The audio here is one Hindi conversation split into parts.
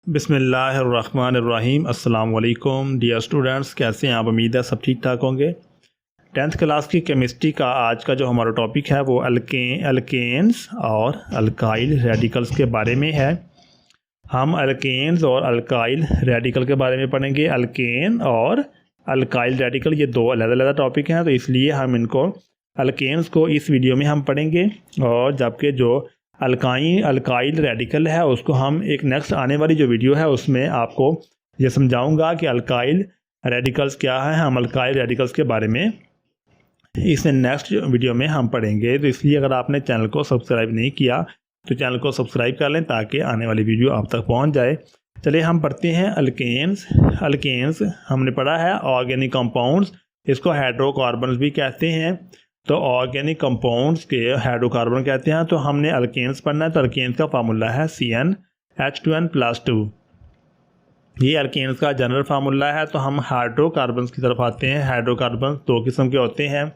बिस्मिल्लाहिर्रहमानिर्रहीम। अस्सलाम वालेकुम डियर स्टूडेंट्स, कैसे हैं आप? उम्मीद है सब ठीक ठाक होंगे। 10th क्लास की केमिस्ट्री का आज का जो हमारा टॉपिक है वो अल्केन्स और अल्काइल रेडिकल्स के बारे में है। हम अल्केन्स और अल्काइल रेडिकल के बारे में पढ़ेंगे। अल्केन और अल्काइल रेडिकल ये दो अलग अलग टॉपिक हैं, तो इसलिए हम इनको अल्केन्स को इस वीडियो में हम पढ़ेंगे, और जबकि जो अल्काइल रेडिकल है उसको हम एक नेक्स्ट आने वाली जो वीडियो है उसमें आपको ये समझाऊंगा कि अल्काइल रेडिकल्स क्या है। हम अल्काइल रेडिकल्स के बारे में इस नेक्स्ट वीडियो में हम पढ़ेंगे। तो इसलिए अगर आपने चैनल को सब्सक्राइब नहीं किया तो चैनल को सब्सक्राइब कर लें ताकि आने वाली वीडियो आप तक पहुंच जाए। चलिए हम पढ़ते हैं अल्केन्स हमने पढ़ा है ऑर्गेनिक कंपाउंड्स, इसको हाइड्रोकार्बन्स भी कहते हैं। तो ऑर्गेनिक कंपाउंड्स के हाइड्रोकार्बन कहते हैं। तो हमने अल्केन्स पढ़ना है, तो अल्केन्स का फार्मूला है CnH2n+2। ये अल्केन्स का जनरल फार्मूला है। तो हम हाइड्रोकार्बन्स की तरफ आते हैं। हाइड्रोकार्बन्स दो किस्म के होते हैं,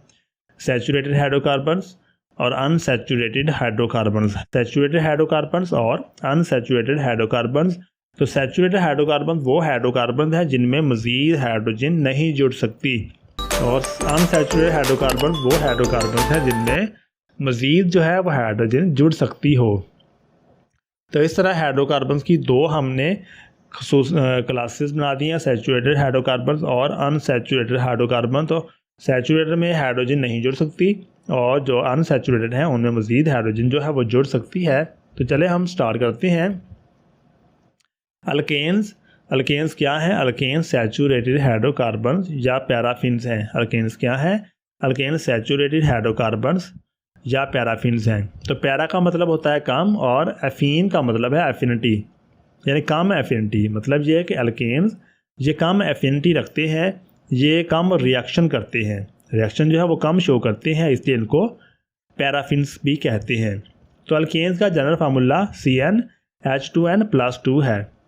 सैचुरेटेड हाइड्रोकार्बन्स और अनसैचुरेटेड हाइड्रोकार्बन्स। सैचुरेटेड हाइड्रोकार्बन्स और अनसैचुरेटेड हाइड्रोकार्बन्स। तो सैचुरेटेड हाइड्रोकार्बन वो हाइड्रोकार्बन है जिनमें मज़ीद हाइड्रोजन नहीं जुड़ सकती, और अनसैचुरेटेड हाइड्रोकार्बन वो हाइड्रोकार्बन है जिनमें मज़ीद जो है वो हाइड्रोजन जुड़ सकती हो। तो इस तरह हाइड्रोकार्बन्स की दो हमने क्लासेस बना दी हैं, सैचुरेटेड हाइड्रोकार्बन्स और अनसैचुरेटेड हाइड्रोकार्बन। तो सैचुरेटेड में हाइड्रोजन नहीं जुड़ सकती और जो अनसैचुरेटेड हैं उनमें मज़ीद हाइड्रोजन जो है वो जुड़ सकती है। तो चले हम स्टार्ट करते हैं। अल्केन्स क्या है? अल्केन्स सैचुरेटेड हाइड्रोकार्बन्स या पैराफिन्स हैं। अल्केन्स क्या है? अल्केन्स सैचुरेटेड हाइड्रोकार्बन्स या पैराफिन्स हैं। तो पैरा का मतलब होता है कम, और एफीन का मतलब है एफिनिटी, यानी कम एफिनिटी। मतलब ये है कि अल्केन्स ये कम एफिनिटी रखते हैं, ये कम रिएक्शन करते हैं, रिएक्शन जो है वो कम शो करते हैं, इसलिए इनको पैराफिन्स भी कहते हैं। तो अल्केन्स का जनरल फार्मूला CnH2n+2 है।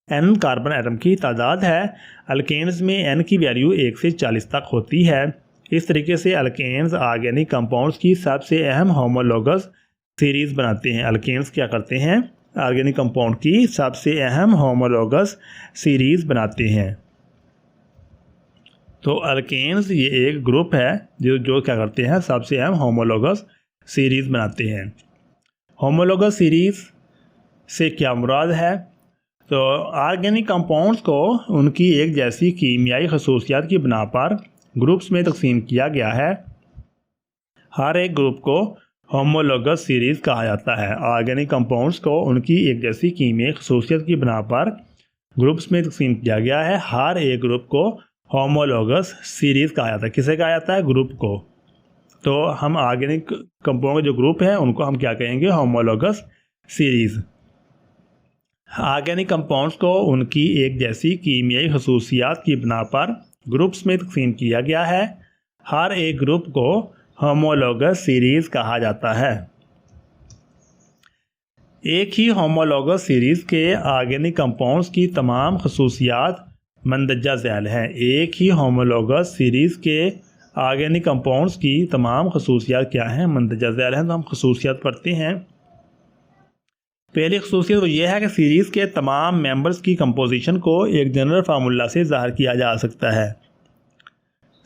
n कार्बन एटम की तादाद है। अल्केन्स में n की वैल्यू 1 से 40 तक होती है। इस तरीके से अल्केन्स ऑर्गेनिक कंपाउंड्स की सबसे अहम होमोलोगस सीरीज़ बनाते हैं। अल्केन्स क्या करते हैं? ऑर्गेनिक कंपाउंड की सबसे अहम होमोलोगस सीरीज़ बनाते हैं। तो अल्केन्स ये एक ग्रुप है जो क्या करते हैं? सबसे अहम होमोलोगस सीरीज़ बनाते हैं। होमोलोगस सीरीज़ से क्या मुराद है? तो ऑर्गेनिक कंपाउंड्स को उनकी एक जैसी कीमियाई खसूसियात की बिना पर ग्रुप्स में तकसीम किया गया है। हर एक ग्रुप को होमोलोगस सीरीज़ कहा जाता है। ऑर्गेनिक कंपाउंड्स को उनकी एक जैसी कीमियाई खसूसियत की बिना पर ग्रुप्स में तकसीम किया गया है। हर एक ग्रुप को होमोलोगस सीरीज़ कहा जाता है। किसे कहा जाता है? ग्रुप को। तो हम ऑर्गेनिक कंपाउंड के जो ग्रुप हैं उनको हम क्या कहेंगे? Homologous series. ऑर्गेनिक कंपाउंड्स को उनकी एक जैसी कीमियाई खसूसियात की बिना पर ग्रुप्स में तकसीम किया गया है। हर एक ग्रुप को होमोलोगस सीरीज़ कहा जाता है। एक ही होमोलोगस सीरीज़ के ऑर्गेनिक कंपाउंड्स की तमाम खसूसियात मंदरजा झैल हैं। एक ही होमोलोगस सीरीज़ के ऑर्गेनिक कंपाउंड्स की तमाम खसूसियात क्या हैं? मंदरजा झैल हैं। तो हम खसूसियात पढ़ते हैं। पहली खसूसियत तो यह है कि सीरीज़ के तमाम मेंबर्स की कंपोजिशन को एक जनरल फार्मूला से ज़ाहिर किया जा सकता है।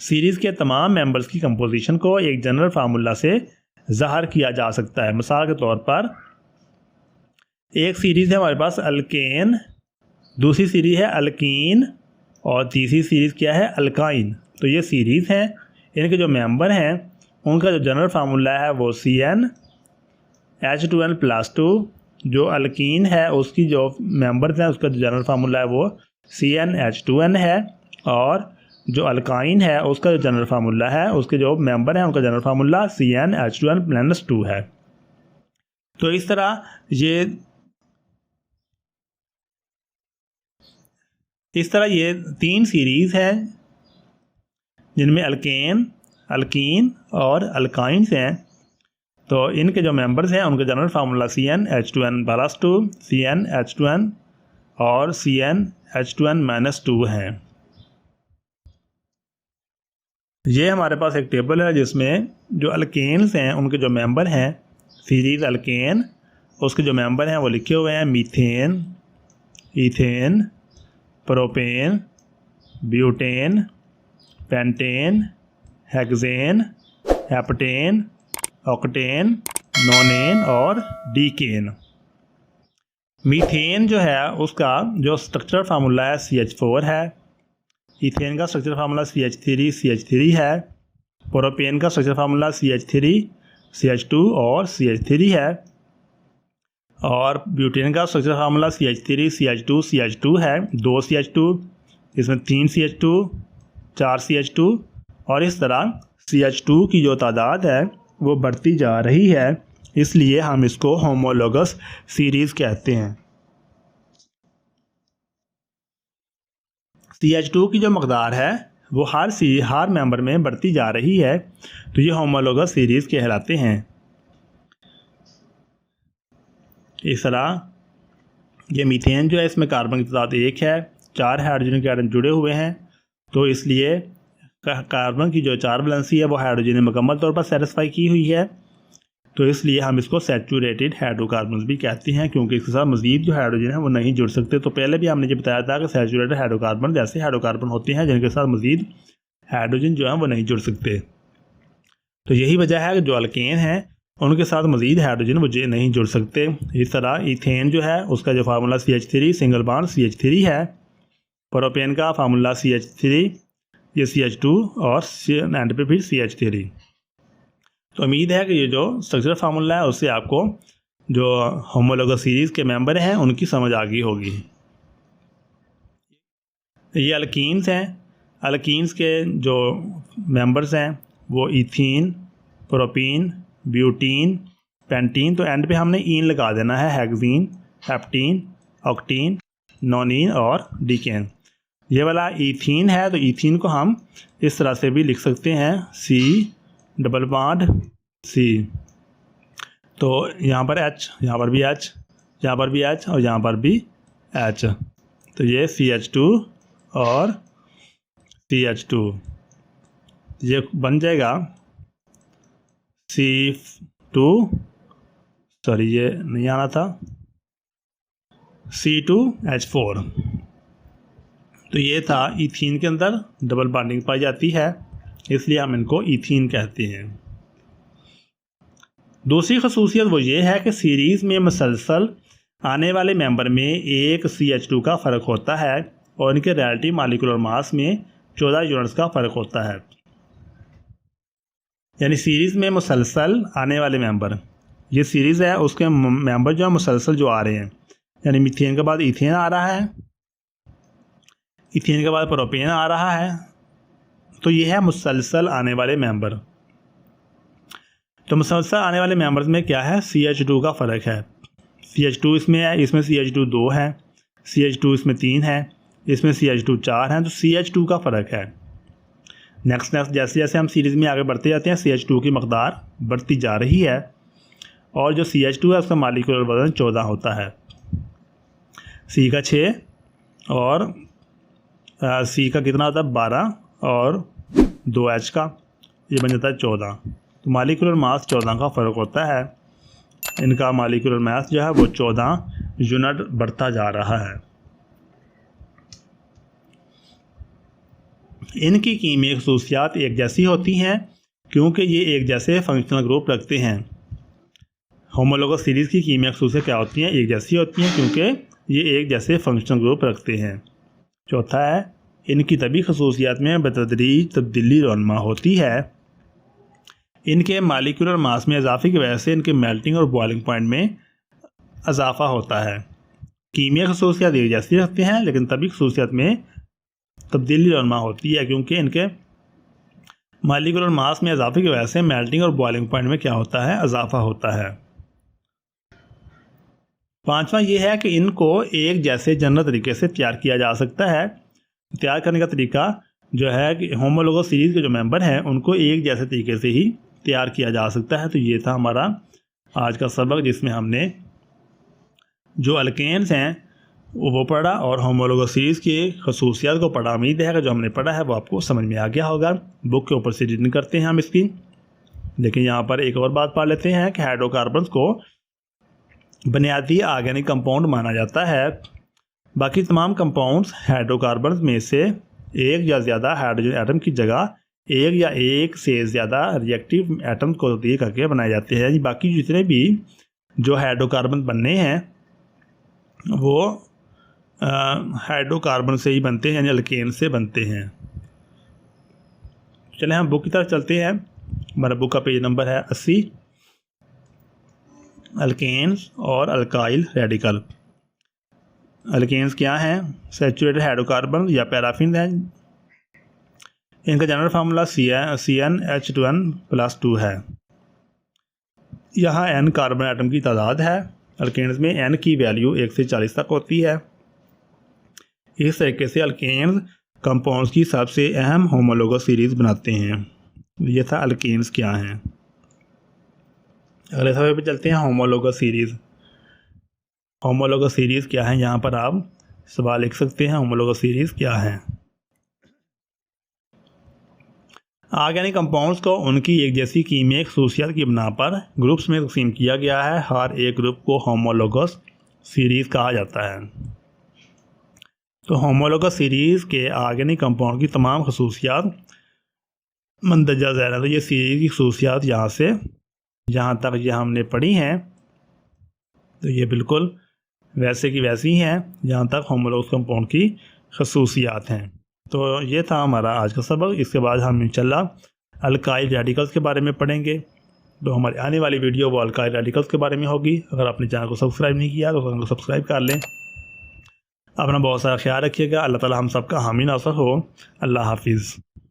सीरीज़ के तमाम मेंबर्स की कंपोजिशन को एक जनरल फार्मूला से ज़ाहिर किया जा सकता है। मिसाल के तौर पर एक सीरीज़ है हमारे पास अल्केन, दूसरी सीरीज़ है अल्कीन, और तीसरी सीरीज़ क्या है? अल्काइन। तो ये सीरीज़ हैं, इनके जो मेंबर हैं उनका जो जनरल फार्मूला है वो CnH2n+2। जो अल्कीन है उसकी जो मेंबर्स हैं उसका जो जनरल फार्मूला है वो CnH2n है, और जो अल्काइन है उसका जो जनरल फार्मूला है, उसके जो मेंबर हैं उनका जनरल फार्मूला CnH2n+2 है। तो इस तरह ये तीन सीरीज़ हैं जिनमें अल्कीन और अल्काइंस हैं। तो इनके जो मेंबर्स हैं उनका जनरल फार्मूला CnH2n+2, CnH2n और CnH2n-2 हैं। ये हमारे पास एक टेबल है जिसमें जो अल्केन्स हैं उनके जो मेंबर हैं, सीरीज़ अल्केन उसके जो मेंबर हैं वो लिखे हुए हैं। Methane, ethane, propane, butane, pentane, hexane, heptane, octane, नोनेन और डीकेन। मीथेन जो है उसका जो स्ट्रक्चरल फार्मूला है CH4 है। इथेन का स्ट्रक्चरल फार्मूला CH3 है। प्रोपेन का स्ट्रक्चरल फार्मूला CH3, CH2 और CH3 है। और ब्यूटेन का structural formula CH3, CH2, CH2 है। 2 CH2, इसमें 3 CH2, 4 CH2 और इस तरह CH2 की जो तादाद है वो बढ़ती जा रही है, इसलिए हम इसको होमोलोगस सीरीज़ कहते हैं। CH2 की जो मकदार है वो हर मेंबर में बढ़ती जा रही है, तो ये होमोलोगस सीरीज़ कहलाते हैं। इस तरह ये मीथेन जो है इसमें कार्बन की तादाद 1 है, 4 हाइड्रोजन के आटम जुड़े हुए हैं, तो इसलिए कार्बन की जो 4 वैलेंसी है वो हाइड्रोजन ने मुकम्मल तौर पर सेटिस्फाई की हुई है, तो इसलिए हम इसको सैचुरेटेड हाइड्रोकार्बन भी कहते हैं, क्योंकि इसके साथ मज़ीद जो हाइड्रोजन है वो नहीं जुड़ सकते। तो पहले भी हमने ये बताया था कि सैचुरेटेड हाइड्रोकार्बन जैसे हाइड्रोकार्बन होते हैं जिनके साथ मज़ीद हाइड्रोजन जो है वो नहीं जुड़ सकते। तो यही वजह है कि जो अल्केन हैं उनके साथ मज़ीद हाइड्रोजन वो नहीं जुड़ सकते। इस तरह इथेन जो है उसका जो formula CH3 single bond CH3 है। प्रोपेन का फार्मूला CH3, ये CH2 और एंड पे फिर CH3। तो उम्मीद है कि ये जो स्ट्रक्चरल फार्मूला है उससे आपको जो होमोलोगस सीरीज़ के मेंबर हैं उनकी समझ आ गई होगी। ये अल्कीन्स हैं। अल्कीन्स के जो मेंबर्स हैं वो इथीन, प्रोपीन, ब्यूटीन, पेंटीन, तो एंड पे हमने ईन लगा देना है, हेक्सीन, हेप्टीन, ऑक्टीन, नोनीन और डीकेन। ये वाला इथीन है, तो इथीन को हम इस तरह से भी लिख सकते हैं, C डबल बॉन्ड C। तो यहाँ पर H, यहाँ पर भी H, यहाँ पर भी H और यहाँ पर भी H, तो ये CH2 और CH2, ये बन जाएगा C2, सॉरी ये नहीं आना था, C2H4। तो ये था इथीन के अंदर डबल बॉन्डिंग पाई जाती है, इसलिए हम इनको इथीन कहते हैं। दूसरी खसूसियत वो ये है कि सीरीज़ में मुसलसल आने वाले मेंबर में एक CH2 का फ़र्क होता है और इनके रिलेटिव मॉलिक्यूलर मास में 14 यूनिट्स का फ़र्क होता है। यानी सीरीज़ में मुसलसल आने वाले मेंबर, ये सीरीज़ है उसके मेंबर जो है मुसलसल जो आ रहे हैं, यानी मीथेन के बाद इथेन आ रहा है, इथेन के बाद प्रोपेन आ रहा है, तो ये है मुसलसल आने वाले मेंबर। तो मुसलसल आने वाले मेंबर्स में क्या है, CH2 का फ़र्क है। CH2 इसमें है, इसमें CH2 2 है, CH2 इसमें 3 है, इसमें CH2 4 हैं, तो CH2 का फ़र्क है। नेक्स्ट जैसे जैसे हम सीरीज़ में आगे बढ़ते जाते हैं CH2 की मकदार बढ़ती जा रही है, और जो CH2 है उसका मॉलिक्यूलर वज़न 14 होता है, C का 6 और C का कितना होता है 12 और 2H का, ये बन जाता है 14। तो मॉलिक्यूलर मास 14 का फ़र्क होता है, इनका मॉलिक्यूलर मास जो है वो 14 यूनिट बढ़ता जा रहा है। इनकी कीमियाई खसूसियात एक जैसी होती हैं क्योंकि ये एक जैसे फंक्शनल ग्रुप रखते हैं। होमोलोगस सीरीज़ की कीमियाई खसूसियात क्या होती हैं, एक जैसी होती हैं क्योंकि ये एक जैसे फंक्शनल ग्रुप रखते हैं। चौथा है इनकी तभी खसूसियात में बतदरीज तब्दीली रौनमा होती है। इनके मॉलिक्यूलर मास में इजाफे की वजह से इनके मेल्टिंग और बॉइलिंग पॉइंट में इजाफा होता है। कीमियाई खसूसियात एक जैसी रखते हैं लेकिन तभी खसूसियात में तब्दीली रौनमा होती है क्योंकि इनके मॉलिक्यूलर मास में इजाफे की वजह से मेल्टिंग और बॉइलिंग पॉइंट में क्या होता है, इजाफा होता है। पांचवा ये है कि इनको एक जैसे जनरल तरीके से तैयार किया जा सकता है। तैयार करने का तरीका जो है कि होमोलोगस सीरीज़ के जो मेंबर हैं उनको एक जैसे तरीके से ही तैयार किया जा सकता है। तो ये था हमारा आज का सबक जिसमें हमने जो अल्केन्स हैं वो पढ़ा और होमोलोगस सीरीज़ की खसूसियात को पढ़ा। उम्मीद है कि जो हमने पढ़ा है वो आपको समझ में आ गया होगा। बुक के ऊपर से रीडिंग करते हैं हम इसकी। लेकिन यहाँ पर एक और बात पढ़ लेते हैं कि हाइड्रोकार्बन्स को बुनियादी ऑर्गेनिक कंपाउंड माना जाता है। बाकी तमाम कंपाउंड्स हाइड्रोकार्बन में से एक या ज़्यादा हाइड्रोजन एटम की जगह एक या एक से ज़्यादा रिएक्टिव एटम को दे करके बनाए जाते हैं। बाकी जितने भी जो हाइड्रोकार्बन बनने हैं वो हाइड्रोकार्बन से ही बनते हैं, यानी अल्केन से बनते हैं। चलें हम बुक की तरफ चलते हैं। हमारा बुक का पेज नंबर है 80। अल्केन्स और अल्काइल रेडिकल। अल्केन्स क्या हैं? सैचुरेटेड हाइड्रोकार्बन या पैराफिन है। इनका जनरल फार्मूला CnH2n+2 है। यहाँ n कार्बन एटम की तादाद है। अल्केन्स में n की वैल्यू 1 से 40 तक होती है। इस तरीके से अल्केन्स कंपाउंड्स की सबसे अहम होमोलोगस सीरीज़ बनाते हैं। ये था अल्केन्स क्या हैं। अगले सवाल पे चलते हैं, होमोलोगस सीरीज़। होमोलोगस सीरीज़ क्या है, यहाँ पर आप सवाल लिख सकते हैं होमोलोगस सीरीज़ क्या है। ऑर्गेनिक कंपाउंड्स को उनकी एक जैसी कीमियाई खसूसियात की बिना पर ग्रुप्स में तकसीम किया गया है। हर एक ग्रुप को होमोलोगस सीरीज़ कहा जाता है। तो होमोलोगस सीरीज़ के ऑर्गेनिक कंपाउंड की तमाम खसूसियात मंदरजा ज़ैल है। तो ये सीरीज़ की खसूसियात यहाँ से जहाँ तक ये हमने पढ़ी हैं तो ये बिल्कुल वैसे की वैसी हैं जहाँ तक होमोलोगस कंपाउंड की खसूसियात हैं। तो ये था हमारा आज का सबक। इसके बाद हम इंशाल्लाह अल्काइल रेडिकल्स के बारे में पढ़ेंगे। तो हमारी आने वाली वीडियो वो अल्काइल रेडिकल्स के बारे में होगी। अगर आपने चैनल को सब्सक्राइब नहीं किया तो चैनल को सब्सक्राइब कर लें। अपना बहुत सारा ख्याल रखिएगा। अल्लाह ताला हम सब का हामी नासर हो। अल्लाह हाफिज़।